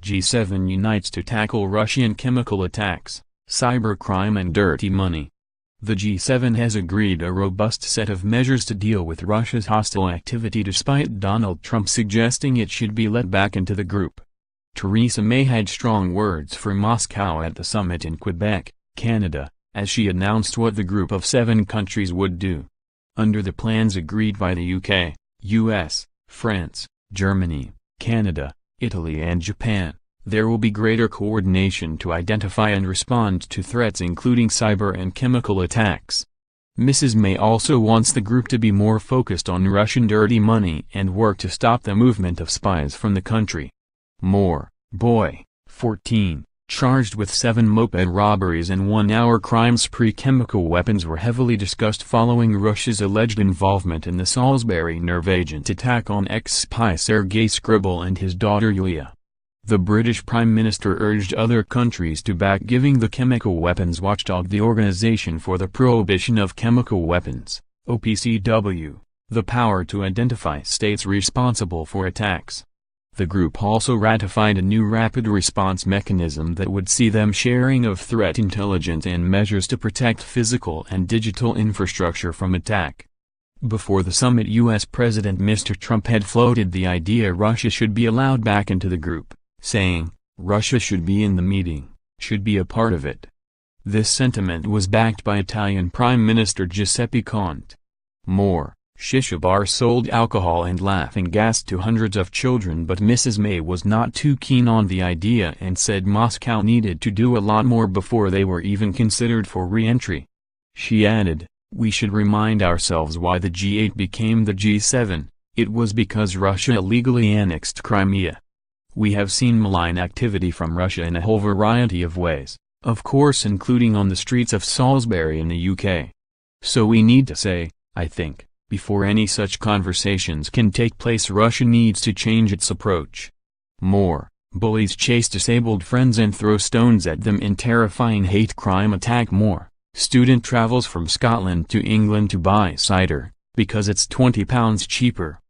G7 unites to tackle Russian chemical attacks, cybercrime and dirty money. The G7 has agreed a robust set of measures to deal with Russia's hostile activity despite Donald Trump suggesting it should be let back into the group. Theresa May had strong words for Moscow at the summit in Quebec, Canada, as she announced what the group of 7 countries would do. Under the plans agreed by the UK, US, France, Germany, Canada, Italy and Japan, there will be greater coordination to identify and respond to threats including cyber and chemical attacks. Mrs. May also wants the group to be more focused on Russian dirty money and work to stop the movement of spies from the country. Moore, boy, 14, charged with 7 moped robberies and 1-hour crime spree. Chemical weapons were heavily discussed following Russia's alleged involvement in the Salisbury nerve agent attack on ex-spy Sergei Skripal and his daughter Yulia. The British Prime Minister urged other countries to back giving the chemical weapons watchdog, the Organization for the Prohibition of Chemical Weapons, OPCW, the power to identify states responsible for attacks. The group also ratified a new rapid response mechanism that would see them sharing of threat intelligence and measures to protect physical and digital infrastructure from attack. Before the summit, U.S. President Mr. Trump had floated the idea Russia should be allowed back into the group, saying, "Russia should be in the meeting, should be a part of it." This sentiment was backed by Italian Prime Minister Giuseppe Conte. More, shisha bars sold alcohol and laughing gas to hundreds of children, but Mrs. May was not too keen on the idea and said Moscow needed to do a lot more before they were even considered for re-entry. She added, "We should remind ourselves why the G8 became the G7, it was because Russia illegally annexed Crimea. We have seen malign activity from Russia in a whole variety of ways, of course including on the streets of Salisbury in the UK. So we need to say, I think, before any such conversations can take place, Russia needs to change its approach." More, bullies chase disabled friends and throw stones at them in terrifying hate crime attack. More, student travels from Scotland to England to buy cider, because it's £20 cheaper.